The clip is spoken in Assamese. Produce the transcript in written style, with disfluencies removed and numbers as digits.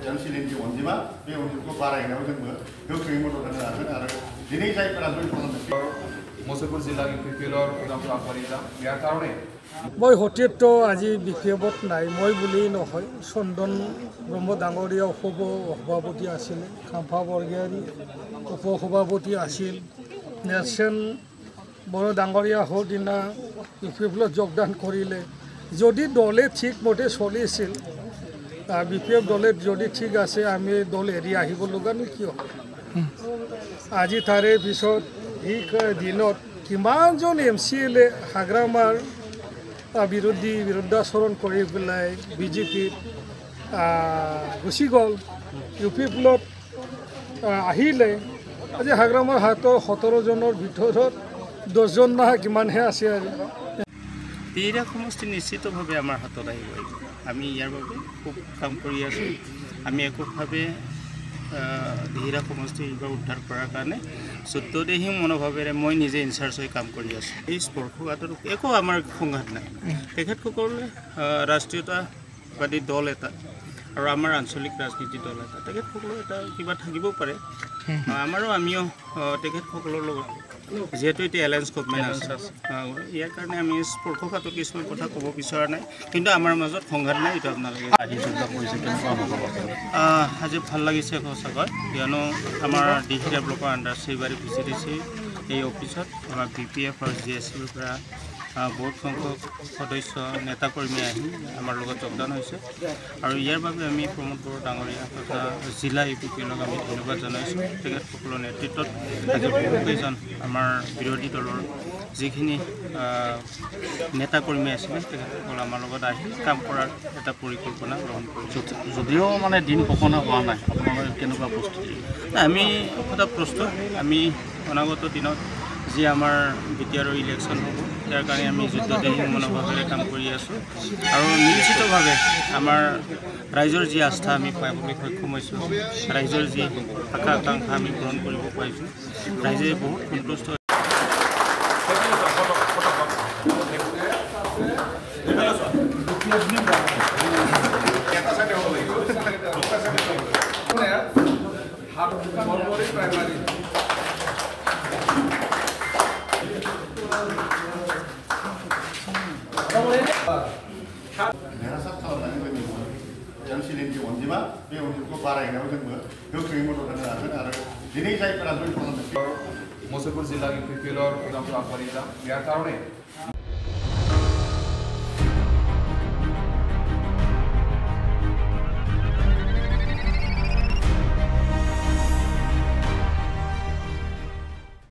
जनसिलिननि अनजिमा बे अनजिमाखौ बारायनायाव जोंबो गोख्रोङै मदद होनो हागोन आरो दिनै जायफोरा जइन खालामदों मुसलपुर जिल्लानि पिपिएলৰ উদাহৰণ আগবাঢ়ি যাম ইয়াৰ কাৰণে মই সতীৰ্থ আজি বিশেষত নাই মই বুলি নহয় চন্দন ব্ৰহ্ম ডাঙৰীয়া সভাপতি আছিল খাম্ফা বৰগীয়াৰী উপসভাপতি আছিল নেলচন বড়ো ডাঙৰীয়া হোৱাৰ দিনা বিপিএফত যোগদান কৰিলে যদি দলে ঠিকমতে চলিছিল বিপিএফ দলে যদি ঠিক আছে আমি দল এৰি আহিব লগা নো কিয় আজি তাৰে পিছত এই দিনত কিমানজন MCL হাগ্ৰামাৰ বিৰুদ্ধাচৰণ কৰি পেলাই বিজেপিত গুচি গ'ল UPFত আহিলে আজি হাগ্ৰামাৰ হাতৰ 17 জনৰ ভিতৰত 10 জন না কিমানহে আছে আৰু তিনিটা সমষ্টি নিশ্চিতভাৱে আমাৰ হাতত আহিব আমি ইয়াৰ বাবে খুব কাম কৰি আছোঁ আমি এককভাৱে ধীৰা সমষ্টি এইবাৰ উদ্ধাৰ কৰাৰ কাৰণে সত্যদেহী মনোভাৱেৰে মই নিজে ইনচাৰ্জ হৈ কাম কৰি আছোঁ এই স্পৰ্শঘাতৰ একো আমাৰ সংঘাত নাই তেখেতসকলে ৰাষ্ট্ৰীয়তাবাদী দল এটা আৰু আমাৰ আঞ্চলিক ৰাজনীতি দল এটা তেখেতসকলৰ এটা কিবা থাকিব পাৰে আমাৰো আমিও তেখেতসকলৰ লগত যেহেতু এতিয়া এলায়েন্স গভৰ্ণমেণ্ট আছে ইয়াৰ কাৰণে আমি স্পৰ্শঘাতৰ কিছুমান কথা ক'ব বিচৰা নাই কিন্তু আমাৰ মাজত সংঘাত নাই এইটো আপোনালোকে আজি ভাল লাগিছে সঁচাকৈ কিয়নো আমাৰ ডিহিৰা ব্লকৰ আণ্ডাৰ চেইবাৰী ভিচিডিচি এই অফিচত আমাৰ BPF আৰু GSCৰ পৰা বহুত সংখ্যক সদস্য নেতাকৰ্মী আহি আমাৰ লগত যোগদান হৈছে আৰু ইয়াৰ বাবে আমি প্ৰমোদ বড়ো ডাঙৰীয়া তথা জিলা UPPলক আমি ধন্যবাদ জনাইছোঁ তেখেতসকলৰ নেতৃত্বত আজি বহুকেইজন আমাৰ বিৰোধী দলৰ যিখিনি নেতাকৰ্মী আছিলে তেখেতসকল আমাৰ লগত আহি কাম কৰাৰ এটা পৰিকল্পনা গ্ৰহণ কৰিছোঁ যদিও মানে দিন পকনা হোৱা নাই আপোনালোকে কেনেকুৱা প্ৰস্তুতি আমি এটা প্ৰস্তুত আমি অনাগত দিনত যি আমাৰ BTRৰ ইলেকশ্যন হ'ব ইয়াৰ কাৰণে আমি যুদ্ধদেহী মনোভাৱেৰে কাম কৰি আছোঁ আৰু নিশ্চিতভাৱে আমাৰ ৰাইজৰ যি আস্থা আমি পাবলৈ সক্ষম হৈছোঁ ৰাইজৰ যি আশা আকাংক্ষা আমি পূৰণ কৰিব পাৰিছোঁ ৰাইজে বহুত সন্তুষ্ট जनसिलिननि अनजिमा बे अनजिमाखौ बारायनायाव जोंबो गोख्रोङै मदद होनो हागोन आरो दिनै जायफोरा जइन खालामदों मुसलपुर जिल्लानि पिपिएলৰ উদাহৰণ আগবাঢ়ি যাম ইয়াৰ কাৰণে